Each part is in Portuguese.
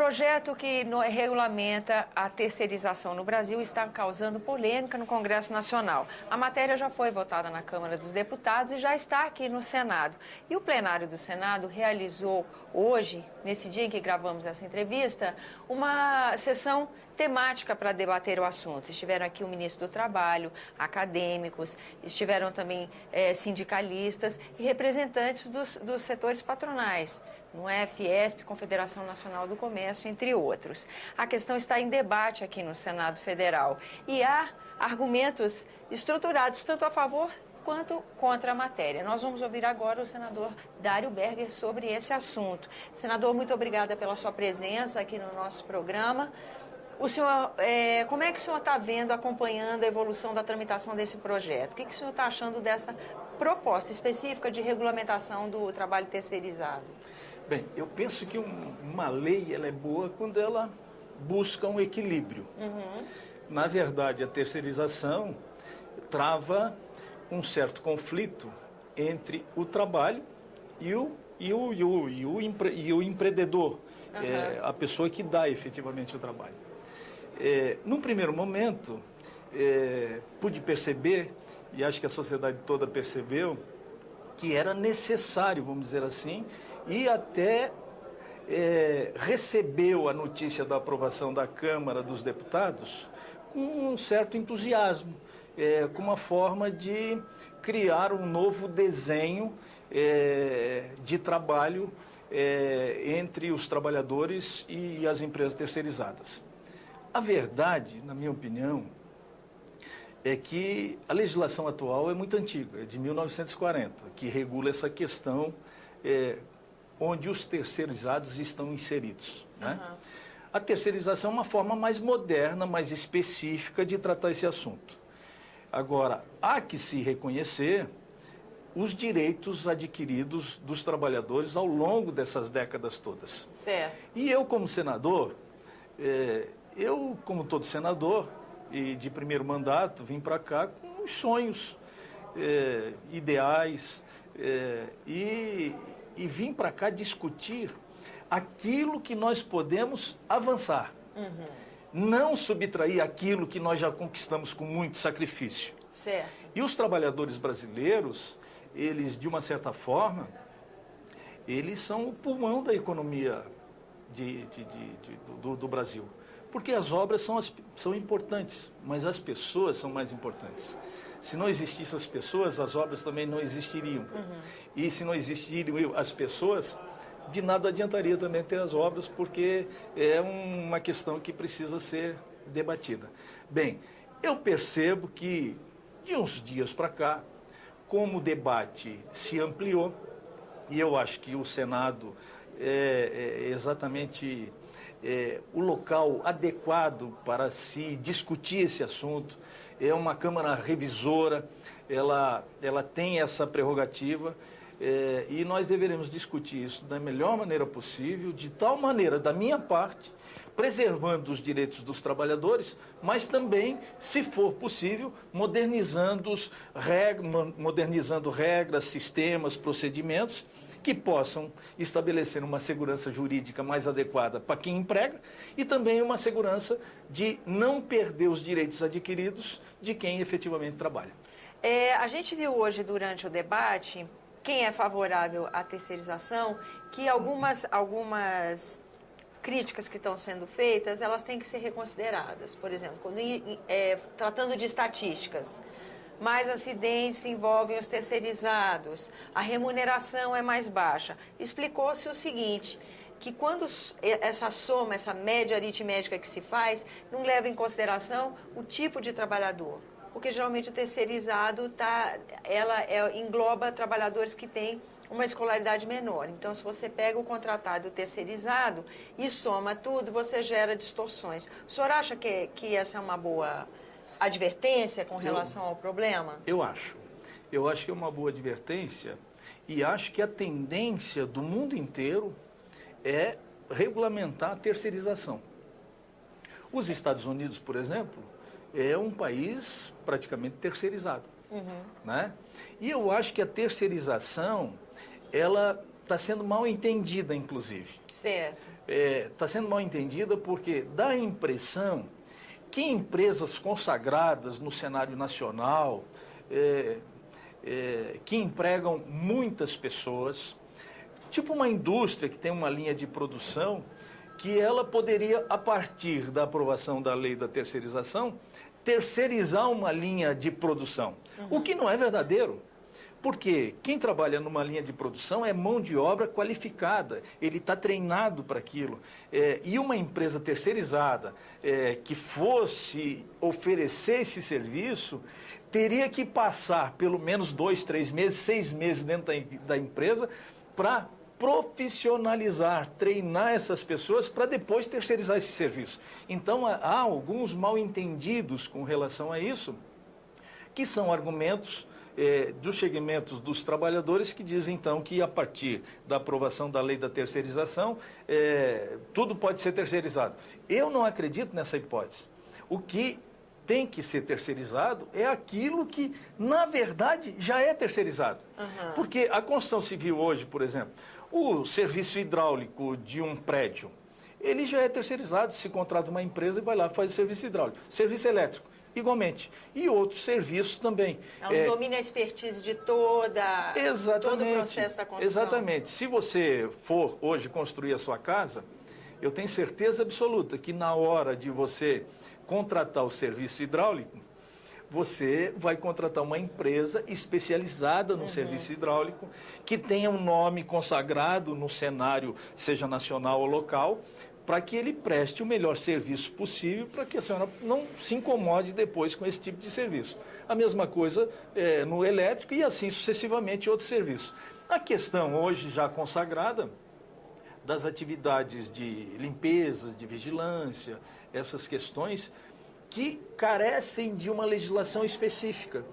projeto que regulamenta a terceirização no Brasil está causando polêmica no Congresso Nacional. A matéria já foi votada na Câmara dos Deputados e já está aqui no Senado. E o plenário do Senado realizou hoje, nesse dia em que gravamos essa entrevista, uma sessão temática para debater o assunto. Estiveram aqui o ministro do Trabalho, acadêmicos, estiveram também sindicalistas e representantes dos setores patronais. Não é? Fiesp, Confederação Nacional do Comércio, entre outros. A questão está em debate aqui no Senado Federal e há argumentos estruturados tanto a favor quanto contra a matéria. Nós vamos ouvir agora o senador Dário Berger sobre esse assunto. Senador, muito obrigada pela sua presença aqui no nosso programa. O senhor, como é que o senhor está vendo, acompanhando a evolução da tramitação desse projeto? O que o senhor está achando dessa proposta específica de regulamentação do trabalho terceirizado? Bem, eu penso que uma lei ela é boa quando ela busca um equilíbrio. Na verdade, a terceirização trava um certo conflito entre o trabalho e o empreendedor, a pessoa que dá efetivamente o trabalho. Num primeiro momento, pude perceber, e acho que a sociedade toda percebeu, que era necessário, vamos dizer assim, e até recebeu a notícia da aprovação da Câmara dos Deputados com um certo entusiasmo, com uma forma de criar um novo desenho de trabalho entre os trabalhadores e as empresas terceirizadas. A verdade, na minha opinião, é que a legislação atual é muito antiga, é de 1940, que regula essa questão onde os terceirizados estão inseridos. Né? A terceirização é uma forma mais moderna, mais específica de tratar esse assunto. Agora, há que se reconhecer os direitos adquiridos dos trabalhadores ao longo dessas décadas todas. Certo. E eu, como senador, como todo senador, e de primeiro mandato, vim para cá com os sonhos, ideais, e vim para cá discutir aquilo que nós podemos avançar. Não subtrair aquilo que nós já conquistamos com muito sacrifício. Certo. E os trabalhadores brasileiros, eles, de uma certa forma, eles são o pulmão da economia do Brasil. Porque as obras são importantes, mas as pessoas são mais importantes. Se não existissem as pessoas, as obras também não existiriam. E se não existiriam as pessoas, de nada adiantaria também ter as obras, porque é uma questão que precisa ser debatida. Bem, eu percebo que, de uns dias para cá, como o debate se ampliou, e eu acho que o Senado é exatamente o local adequado para se discutir esse assunto, é uma Câmara revisora, ela tem essa prerrogativa, e nós deveremos discutir isso da melhor maneira possível, de tal maneira, da minha parte, preservando os direitos dos trabalhadores, mas também, se for possível, modernizando regras, sistemas, procedimentos, que possam estabelecer uma segurança jurídica mais adequada para quem emprega e também uma segurança de não perder os direitos adquiridos de quem efetivamente trabalha. A gente viu hoje, durante o debate, quem é favorável à terceirização, que algumas críticas que estão sendo feitas, elas têm que ser reconsideradas. Por exemplo, tratando de estatísticas, mais acidentes envolvem os terceirizados, a remuneração é mais baixa. Explicou-se o seguinte, que quando essa soma, essa média aritmética que se faz, não leva em consideração o tipo de trabalhador. Porque geralmente o terceirizado engloba trabalhadores que têm uma escolaridade menor. Então, se você pega o contratado e o terceirizado e soma tudo, você gera distorções. O senhor acha que essa é uma boa advertência com relação ao problema? Eu acho. Eu acho que é uma boa advertência e acho que a tendência do mundo inteiro é regulamentar a terceirização. Os Estados Unidos, por exemplo, é um país praticamente terceirizado. Né? E eu acho que a terceirização, ela está sendo mal entendida, inclusive. Certo. está sendo mal entendida porque dá a impressão que empresas consagradas no cenário nacional, que empregam muitas pessoas, tipo uma indústria que tem uma linha de produção, que ela poderia, a partir da aprovação da lei da terceirização, terceirizar uma linha de produção. O que não é verdadeiro. Porque quem trabalha numa linha de produção é mão de obra qualificada, ele está treinado para aquilo. E uma empresa terceirizada que fosse oferecer esse serviço, teria que passar pelo menos 2, 3 meses, 6 meses dentro da empresa para profissionalizar, treinar essas pessoas para depois terceirizar esse serviço. Então, há alguns mal-entendidos com relação a isso, que são argumentos dos segmentos dos trabalhadores que dizem, então, que a partir da aprovação da lei da terceirização, tudo pode ser terceirizado. Eu não acredito nessa hipótese. O que tem que ser terceirizado é aquilo que, na verdade, já é terceirizado. Porque a construção civil hoje, por exemplo, o serviço hidráulico de um prédio, ele já é terceirizado, se contrata uma empresa e vai lá e faz o serviço hidráulico. Serviço elétrico, igualmente. E outros serviços também. Domina a expertise de todo o processo da construção. Exatamente. Se você for hoje construir a sua casa, eu tenho certeza absoluta que na hora de você contratar o serviço hidráulico, você vai contratar uma empresa especializada no serviço hidráulico, que tenha um nome consagrado no cenário, seja nacional ou local, para que ele preste o melhor serviço possível, para que a senhora não se incomode depois com esse tipo de serviço. A mesma coisa no elétrico e assim sucessivamente outros serviços. A questão hoje já consagrada das atividades de limpeza, de vigilância, essas questões que carecem de uma legislação específica.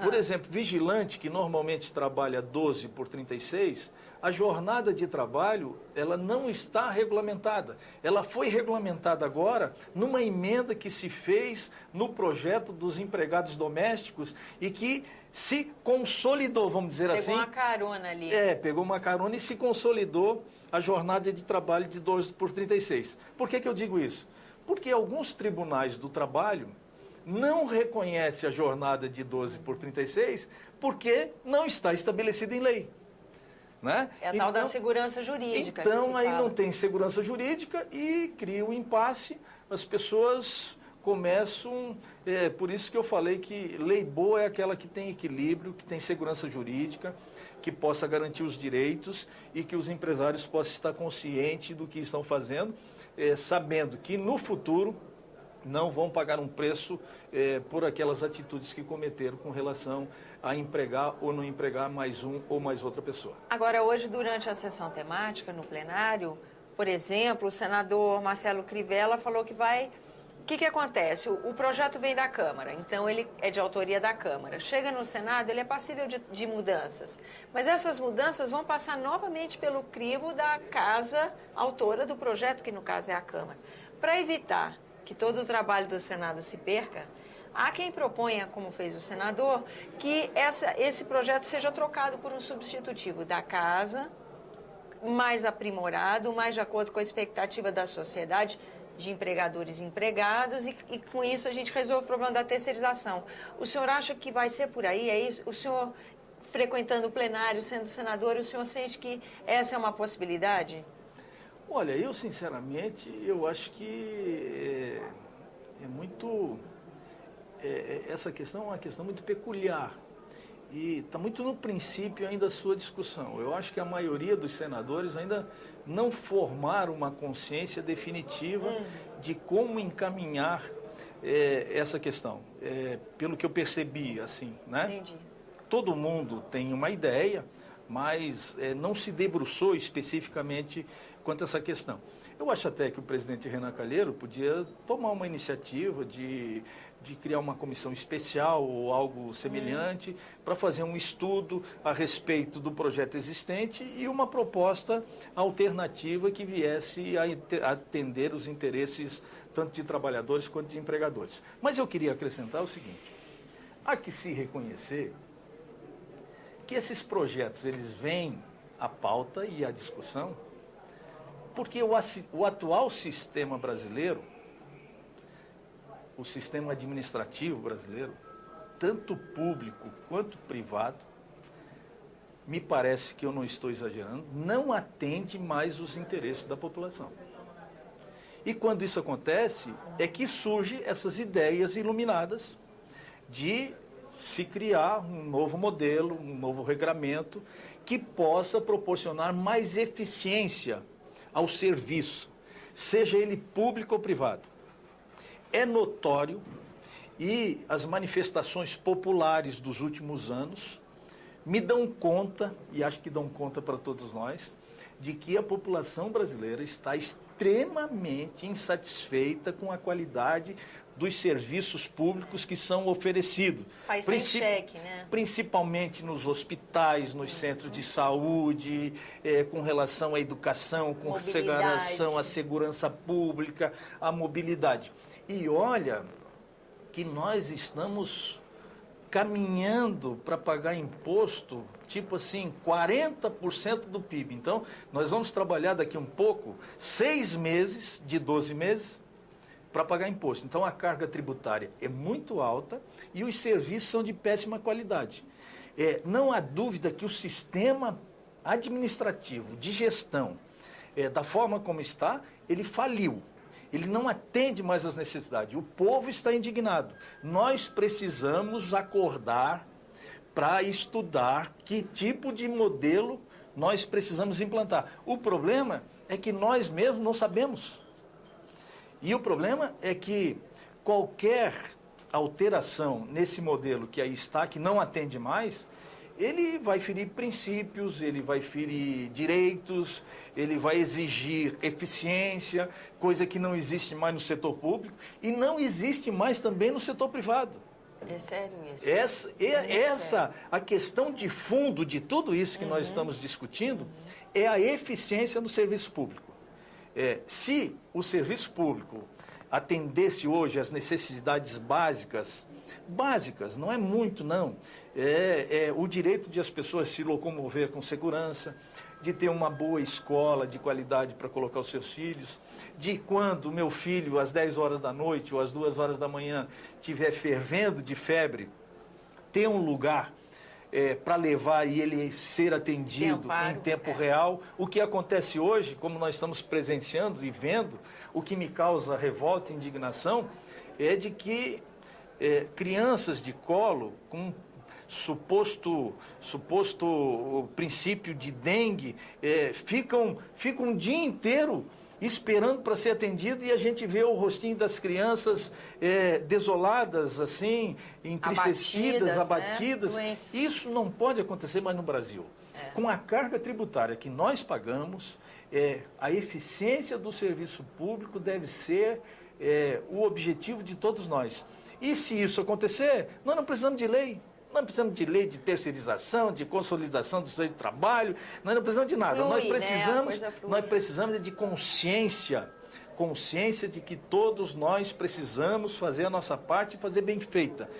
Por exemplo, vigilante, que normalmente trabalha 12 por 36, a jornada de trabalho, ela não está regulamentada. Ela foi regulamentada agora numa emenda que se fez no projeto dos empregados domésticos e que se consolidou, vamos dizer assim. Pegou uma carona ali. Pegou uma carona e se consolidou a jornada de trabalho de 12 por 36. Por que eu digo isso? Porque alguns tribunais do trabalho não reconhecem a jornada de 12 por 36 porque não está estabelecida em lei. Né? É a tal da segurança jurídica. Então, aí não tem segurança jurídica e cria um impasse, as pessoas começam... por isso que eu falei que lei boa é aquela que tem equilíbrio, que tem segurança jurídica, que possa garantir os direitos e que os empresários possam estar conscientes do que estão fazendo, sabendo que no futuro não vão pagar um preço por aquelas atitudes que cometeram com relação a empregar ou não empregar mais um ou mais outra pessoa. Agora, hoje, durante a sessão temática, no plenário, por exemplo, o senador Marcelo Crivella falou que vai... O que acontece? O projeto vem da Câmara, então ele é de autoria da Câmara. Chega no Senado, ele é passível de mudanças. Mas essas mudanças vão passar novamente pelo crivo da casa autora do projeto, que no caso é a Câmara. Para evitar que todo o trabalho do Senado se perca, há quem proponha, como fez o senador, que esse projeto seja trocado por um substitutivo da casa, mais aprimorado, mais de acordo com a expectativa da sociedade, de empregadores e empregados, e com isso a gente resolve o problema da terceirização. O senhor acha que vai ser por aí? É isso? O senhor, frequentando o plenário, sendo senador, o senhor sente que essa é uma possibilidade? Olha, eu sinceramente, eu acho que essa questão é uma questão muito peculiar e está muito no princípio ainda a sua discussão. Eu acho que a maioria dos senadores ainda não formaram uma consciência definitiva de como encaminhar essa questão. Pelo que eu percebi, assim, né? Entendi. Todo mundo tem uma ideia, mas não se debruçou especificamente quanto a essa questão. Eu acho até que o presidente Renan Calheiro podia tomar uma iniciativa de criar uma comissão especial ou algo semelhante para fazer um estudo a respeito do projeto existente e uma proposta alternativa que viesse a atender os interesses tanto de trabalhadores quanto de empregadores. Mas eu queria acrescentar o seguinte: há que se reconhecer que esses projetos eles vêm à pauta e à discussão Porque o atual sistema brasileiro, o sistema administrativo brasileiro, tanto público quanto privado, me parece que eu não estou exagerando, não atende mais os interesses da população. E quando isso acontece, é que surgem essas ideias iluminadas de se criar um novo modelo, um novo regramento que possa proporcionar mais eficiência ao serviço, seja ele público ou privado. É notório, e as manifestações populares dos últimos anos me dão conta, e acho que dão conta para todos nós, de que a população brasileira está extremamente insatisfeita com a qualidade dos serviços públicos que são oferecidos. País está em xeque, né? Principalmente nos hospitais, nos centros de saúde, com relação à educação, com relação à segurança pública, à mobilidade. E olha que nós estamos caminhando para pagar imposto, tipo assim, 40% do PIB. Então, nós vamos trabalhar daqui um pouco, 6 meses, de 12 meses, para pagar imposto. Então, a carga tributária é muito alta e os serviços são de péssima qualidade. Não há dúvida que o sistema administrativo, de gestão, da forma como está, ele faliu. Ele não atende mais às necessidades. O povo está indignado. Nós precisamos acordar para estudar que tipo de modelo nós precisamos implantar. O problema é que nós mesmos não sabemos. E o problema é que qualquer alteração nesse modelo que aí está, que não atende mais, ele vai ferir princípios, ele vai ferir direitos, ele vai exigir eficiência, coisa que não existe mais no setor público e não existe mais também no setor privado. É sério isso? Essa a questão de fundo de tudo isso que nós estamos discutindo é a eficiência no serviço público. Se o serviço público atendesse hoje às necessidades básicas, não é muito não, o direito de as pessoas se locomover com segurança, de ter uma boa escola de qualidade para colocar os seus filhos, de quando o meu filho às 10 horas da noite ou às 2 horas da manhã estiver fervendo de febre, ter um lugar para levar e ele ser atendido em tempo real. O que acontece hoje, como nós estamos presenciando e vendo, o que me causa revolta e indignação é de que crianças de colo com suposto princípio de dengue ficam um dia inteiro esperando para ser atendido e a gente vê o rostinho das crianças desoladas, assim, entristecidas, abatidas. Né? Isso não pode acontecer mais no Brasil. Com a carga tributária que nós pagamos, a eficiência do serviço público deve ser o objetivo de todos nós. E se isso acontecer, nós não precisamos de lei. Nós não precisamos de lei de terceirização, de consolidação do seu trabalho, nós não precisamos de nada. Nós precisamos de consciência de que todos nós precisamos fazer a nossa parte e fazer bem feita.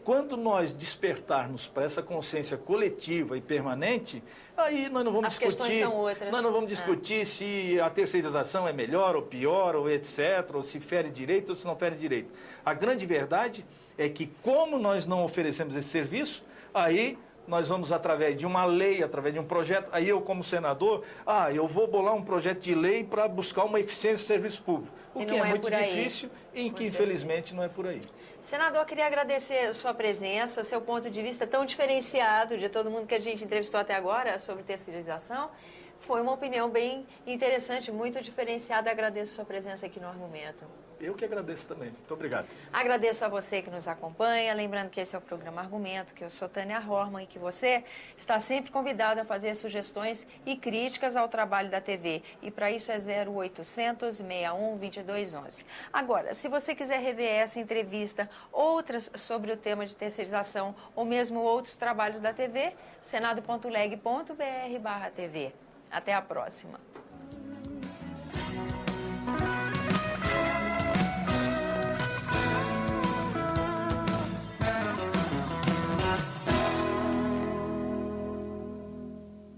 Quando nós despertarmos para essa consciência coletiva e permanente, aí nós não vamos discutir. As questões são outras. Nós não vamos discutir se a terceirização é melhor ou pior, ou etc., ou se fere direito ou se não fere direito. A grande verdade é que, como nós não oferecemos esse serviço, aí nós vamos, através de uma lei, através de um projeto, aí eu, como senador, eu vou bolar um projeto de lei para buscar uma eficiência do serviço público. O que é muito difícil e que, infelizmente, não é por aí. Senador, queria agradecer a sua presença, seu ponto de vista tão diferenciado de todo mundo que a gente entrevistou até agora sobre terceirização. Foi uma opinião bem interessante, muito diferenciada. Agradeço a sua presença aqui no Argumento. Eu que agradeço também. Muito obrigado. Agradeço a você que nos acompanha. Lembrando que esse é o programa Argumento, que eu sou Tânia Horman e que você está sempre convidado a fazer sugestões e críticas ao trabalho da TV. E para isso é 0800 61 2211. Agora, se você quiser rever essa entrevista, outras sobre o tema de terceirização ou mesmo outros trabalhos da TV, senado.leg.br/TV. Até a próxima.